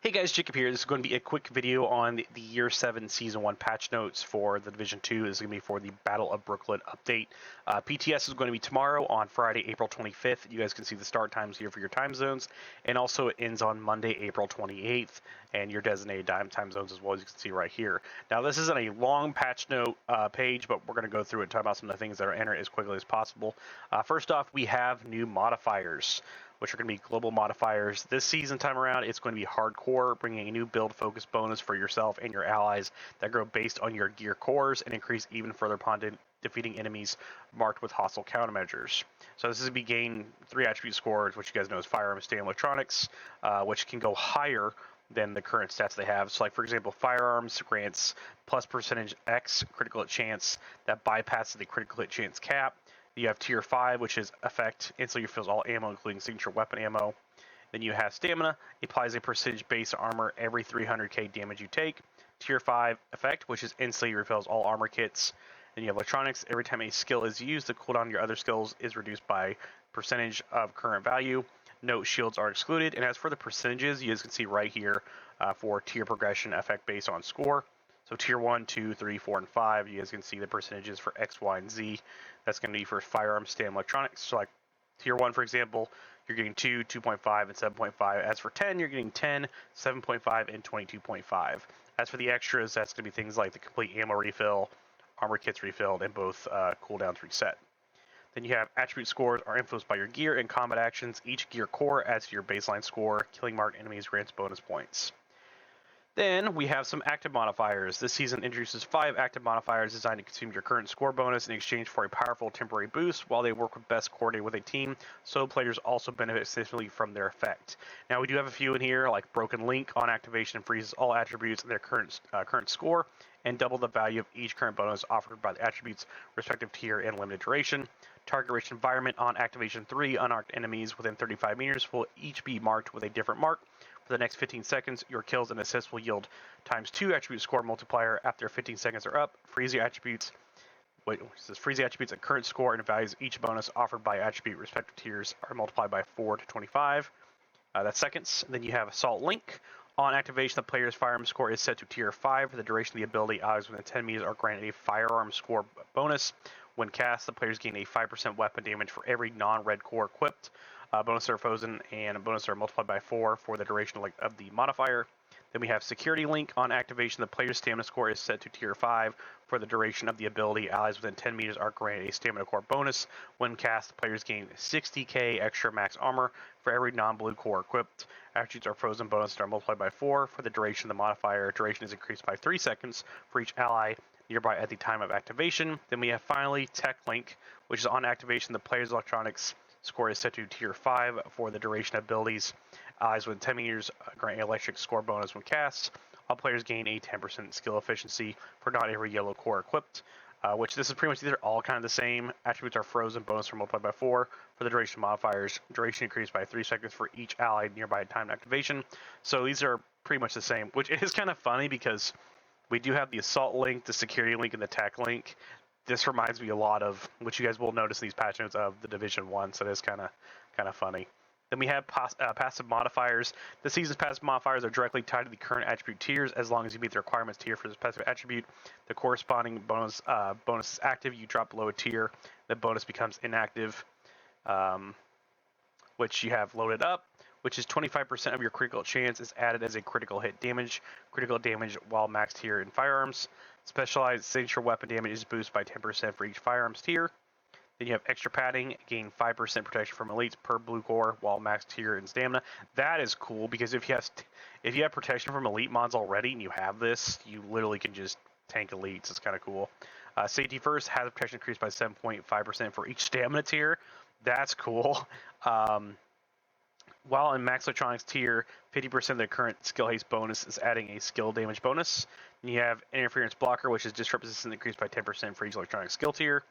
Hey guys, Jacob here. This is going to be a quick video on the Year 7 Season 1 patch notes for the Division 2. This is going to be for the Battle of Brooklyn update. PTS is going to be tomorrow on Friday, April 25th. You guys can see the start times here for your time zones. And also it ends on Monday, April 28th, and your designated time zones as well, as you can see right here. Now this isn't a long patch note page, but we're going to go through and talk about some of the things that are entered as quickly as possible. First off, we have new modifiers, which are going to be global modifiers. This season time around, it's going to be hardcore, bringing a new build focus bonus for yourself and your allies that grow based on your gear cores and increase even further upon defeating enemies marked with hostile countermeasures. So this is going to be gain 3 attribute scores, which you guys know is firearms, stamina, electronics, which can go higher than the current stats they have. So like, for example, firearms grants plus percentage X critical hit chance that bypasses the critical hit chance cap. You have tier 5, which is effect, instantly refills all ammo, including signature weapon ammo. Then you have stamina, applies a percentage base armor every 300k damage you take. Tier 5 effect, which is instantly refills all armor kits. Then you have electronics, every time a skill is used, the cooldown on your other skills is reduced by percentage of current value. Note shields are excluded. And as for the percentages, you guys can see right here for tier progression effect based on score. So tier 1, 2, 3, 4, and 5, you guys can see the percentages for X, Y, and Z. That's going to be for firearms, stamina, electronics. So like tier 1, for example, you're getting 2, 2.5, and 7.5. As for 10, you're getting 10, 7.5, and 22.5. As for the extras, that's going to be things like the complete ammo refill, armor kits refilled, and both cooldowns reset. Then you have attribute scores are influenced by your gear and combat actions. Each gear core adds to your baseline score. Killing marked enemies grants bonus points. Then we have some active modifiers. This season introduces 5 active modifiers designed to consume your current score bonus in exchange for a powerful temporary boost while they work with best coordinated with a team, so players also benefit significantly from their effect. Now we do have a few in here, like Broken Link on activation freezes all attributes in their current score, and double the value of each current bonus offered by the attributes' respective tier and limited duration. Target-rich environment on activation 3, unarmed enemies within 35 meters will each be marked with a different mark. For the next 15 seconds, your kills and assists will yield ×2 attribute score multiplier. After 15 seconds are up, freeze the attributes. Freeze the attributes at current score and values each bonus offered by attribute respective tiers are multiplied by 4 to 25. That's seconds. Then you have Assault Link. On activation, the player's firearm score is set to tier 5. For the duration of the ability, allies within 10 meters are granted a firearm score bonus. When cast, the players gain a 5% weapon damage for every non-red core equipped. Bonuses are frozen, and bonuses are multiplied by 4 for the duration of the modifier. Then we have Security Link. On activation, the player's stamina score is set to tier 5. For the duration of the ability, allies within 10 meters are granted a stamina core bonus. When cast, the players gain 60k extra max armor for every non-blue core equipped. Attributes are frozen, bonuses are multiplied by 4 for the duration of the modifier. Duration is increased by 3 seconds for each ally nearby at the time of activation. Then we have finally Tech Link, which is on activation, the player's electronics score is set to tier 5 for the duration of abilities. Allies within 10 meters grant an electric score bonus when cast. All players gain a 10% skill efficiency for not every yellow core equipped, which this is pretty much, these are all kind of the same. Attributes are frozen, bonus are multiplied by 4 for the duration modifiers. Duration increased by 3 seconds for each ally nearby at time activation. So these are pretty much the same, which it is kind of funny because we do have the Assault Link, the Security Link, and the Tech Link. This reminds me a lot of, which you guys will notice in these patch notes, of the Division 1, so it is kind of funny. Then we have passive modifiers. This season's passive modifiers are directly tied to the current attribute tiers. As long as you meet the requirements tier for this passive attribute, the corresponding bonus is active. You drop below a tier, the bonus becomes inactive, which you have loaded up, which is 25% of your critical chance is added as a critical hit damage. Critical damage while maxed tier in firearms. Specialized signature weapon damage is boosted by 10% for each firearms tier. Then you have extra padding, gain 5% protection from elites per blue core while maxed tier in stamina. That is cool because if you have protection from elite mods already and you have this, you literally can just tank elites. It's kind of cool. Safety first has protection increased by 7.5% for each stamina tier. That's cool. While in max electronics tier, 50% of the current skill haste bonus is adding a skill damage bonus. And you have interference blocker, which is disrupt resistance increased by 10% for each electronic skill tier.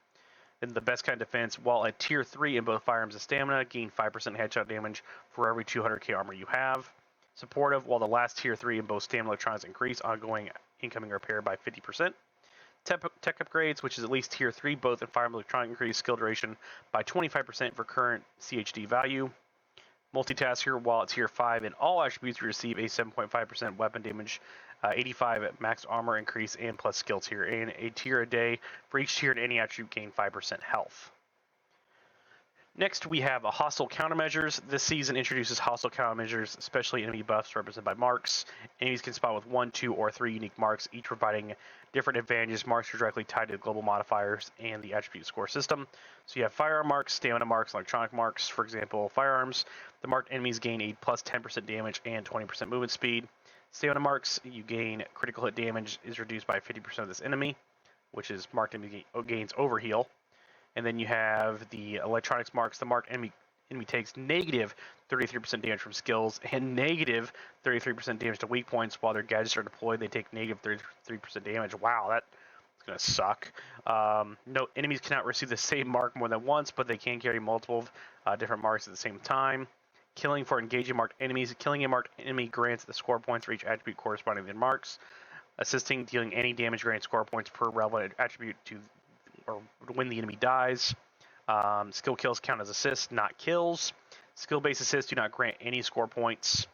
Then the best kind of defense, while at tier 3 in both firearms and stamina, gain 5% headshot damage for every 200k armor you have. Supportive, while the last tier 3 in both stamina electronics increase ongoing incoming repair by 50%. Tech upgrades, which is at least tier 3, both in firearms and electronic, increase skill duration by 25% for current CHD value. Multitasker, while at tier 5, in all attributes you receive a 7.5% weapon damage, 85 max armor increase, and plus skill tier. And a tier a day. For each tier in any attribute, gain 5% health. Next, we have a hostile countermeasures. This season introduces hostile countermeasures, especially enemy buffs represented by marks. Enemies can spawn with 1, 2, or 3 unique marks, each providing different advantages. Marks are directly tied to the global modifiers and the attribute score system. So you have firearm marks, stamina marks, electronic marks. For example, firearms, the marked enemies gain a plus 10% damage and 20% movement speed. Stamina marks, you gain critical hit damage is reduced by 50% of this enemy, which is marked enemy gains overheal. And then you have the electronics marks. The marked enemy takes negative 33% damage from skills and negative 33% damage to weak points. While their gadgets are deployed, they take negative 33% damage. Wow, that's going to suck. No, enemies cannot receive the same mark more than once, but they can carry multiple different marks at the same time. Killing for engaging marked enemies. Killing a marked enemy grants the score points for each attribute corresponding to the marks. Assisting, dealing any damage grants score points per relevant attribute to or when the enemy dies. Skill kills count as assists, not kills. Skill-based assists do not grant any score points.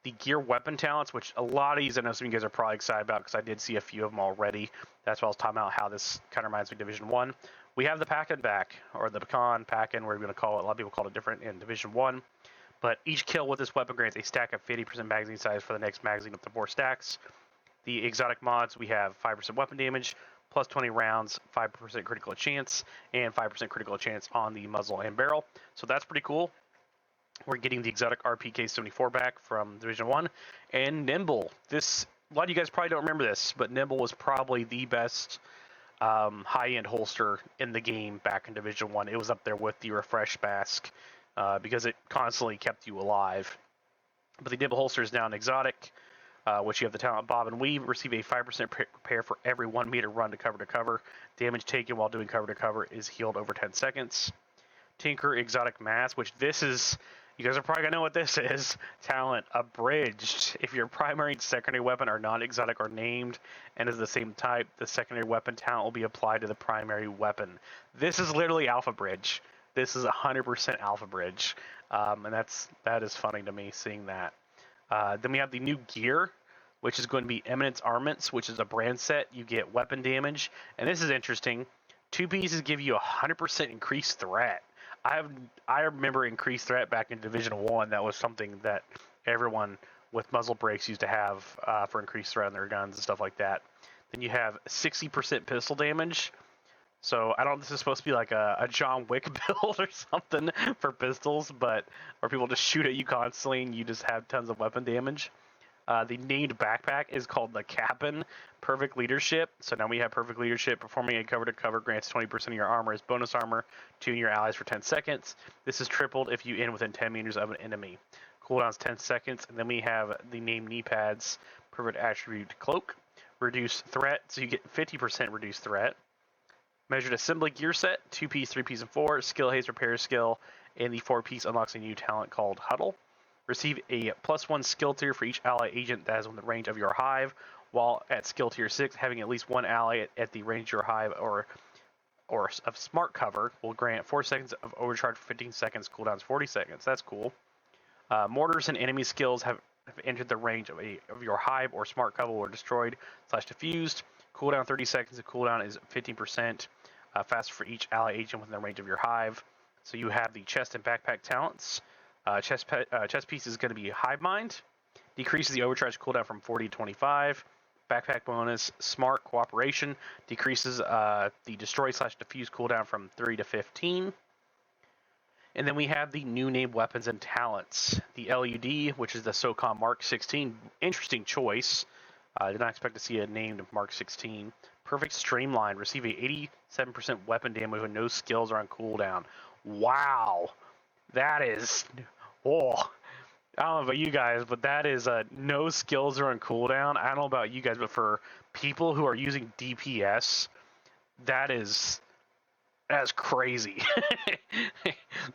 The gear weapon talents, which a lot of these I know some of you guys are probably excited about because I did see a few of them already. That's why I was talking about how this kind of reminds me of Division 1. We have the Pack-In back, or the Pecan Pack-In, we're going to call it. A lot of people call it different in Division 1. But each kill with this weapon grants a stack of 50% magazine size for the next magazine up to 4 stacks. The exotic mods, we have 5% weapon damage, plus 20 rounds, 5% critical chance, and 5% critical chance on the muzzle and barrel. So that's pretty cool. We're getting the exotic RPK-74 back from Division 1. And Nimble. A lot of you guys probably don't remember this, but Nimble was probably the best high-end holster in the game back in Division 1. It was up there with the Refresh Mask because it constantly kept you alive. But the Nimble holster is now an exotic. Which you have the talent Bob and Weave. Receive a 5% repair for every 1 meter run to cover to cover. Damage taken while doing cover to cover is healed over 10 seconds. Tinker Exotic Mask, which this is, you guys are probably going to know what this is. Talent Abridged. If your primary and secondary weapon are non-exotic or named and is the same type, the secondary weapon talent will be applied to the primary weapon. This is literally Alpha Bridge. This is 100% Alpha Bridge. And that is funny to me seeing that. Then we have the new gear, which is going to be Eminence Armaments, which is a brand set. You get weapon damage, and this is interesting. 2 pieces give you 100% increased threat. I remember increased threat back in Division 1. That was something that everyone with muzzle brakes used to have for increased threat on their guns and stuff like that. Then you have 60% pistol damage. So I don't know if this is supposed to be like a John Wick build or something for pistols, but where people just shoot at you constantly and you just have tons of weapon damage. The named backpack is called the Cap'n Perfect Leadership. So now we have Perfect Leadership. Performing a cover to cover grants 20% of your armor as bonus armor to your allies for 10 seconds. This is tripled if you end within 10 meters of an enemy. Cooldown is 10 seconds. And then we have the named knee pads, Perfect Attribute Cloak. Reduce threat, so you get 50% reduced threat. Measured assembly gear set, 2-piece, 3-piece, and 4. Skill haze repair skill, and the 4-piece unlocks a new talent called Huddle. Receive a +1 skill tier for each ally agent that is within the range of your hive, while at skill tier 6, having at least one ally at the range of your hive or of smart cover will grant 4 seconds of overcharge for 15 seconds, cooldowns 40 seconds. That's cool. Mortars and enemy skills have entered the range of your hive or smart cover or destroyed / diffused. Cooldown 30 seconds. The cooldown is 15% faster for each ally agent within the range of your hive. So you have the chest and backpack talents. Chest piece is going to be Hive Mind. Decreases the overcharge cooldown from 40 to 25. Backpack bonus, Smart Cooperation. Decreases the destroy / diffuse cooldown from 3 to 15. And then we have the new named weapons and talents. The LUD, which is the SOCOM Mark 16. Interesting choice. I did not expect to see a named Mark 16. Perfect Streamline. Receive a 87% weapon damage when no skills are on cooldown. Wow. That is... Oh. I don't know about you guys, but that is no skills are on cooldown. I don't know about you guys, but for people who are using DPS, that's crazy.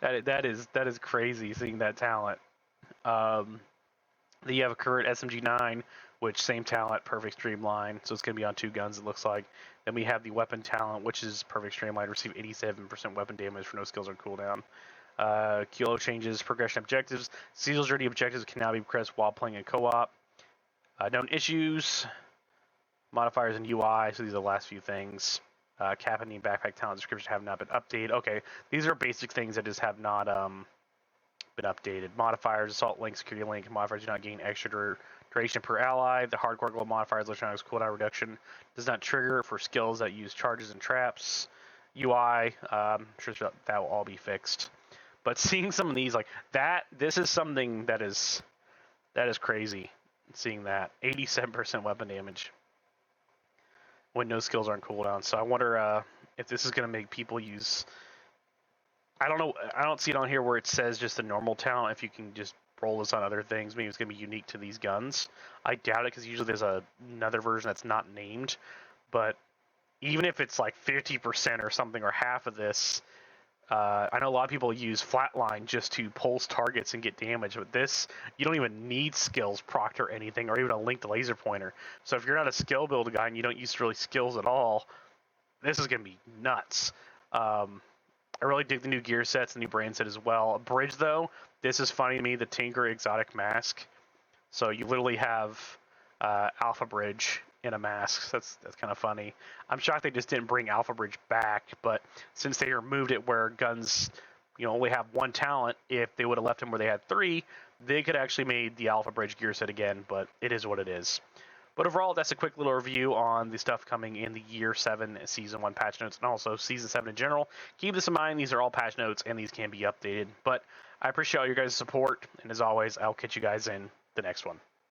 that is crazy seeing that talent. Then you have a current SMG9, which same talent, Perfect Streamline, so it's going to be on 2 guns, it looks like. Then we have the weapon talent, which is Perfect Streamline, receive 87% weapon damage for no skills on cooldown. Kilo changes progression objectives. Seal's journey objectives can now be progressed while playing in co-op. Known issues, modifiers and UI. So these are the last few things. Cap and backpack talent description have not been updated. Okay, these are basic things that just have not been updated. Modifiers, assault link, security link. Modifiers do not gain extra duration per ally. The hardcore glow modifiers, electronics cooldown reduction, does not trigger for skills that use charges and traps. UI, I'm sure that will all be fixed. But seeing some of these like that, this is something that is crazy. Seeing that 87% weapon damage when no skills are on cooldown. So I wonder if this is going to make people use. I don't know. I don't see it on here where it says just the normal talent. If you can just roll this on other things, maybe it's going to be unique to these guns. I doubt it because usually there's another version that's not named. But even if it's like 50% or something or half of this, I know a lot of people use flatline just to pulse targets and get damage. But this, you don't even need skills proc or anything, or even a linked laser pointer. So if you're not a skill build guy and you don't use really skills at all, this is going to be nuts. I really dig the new gear sets, the new brand set as well. A bridge, though, this is funny to me, the Tinker Exotic Mask. So you literally have Alpha Bridge in a mask. That's kind of funny. I'm shocked they just didn't bring Alpha Bridge back, but since they removed it where guns only have one talent, if they would have left them where they had three, they could actually made the Alpha Bridge gear set again, but it is what it is. But overall, that's a quick little review on the stuff coming in the Year 7 Season 1 patch notes and also Season 7 in general. Keep this in mind, these are all patch notes and these can be updated. But I appreciate all your guys' support, and as always, I'll catch you guys in the next one.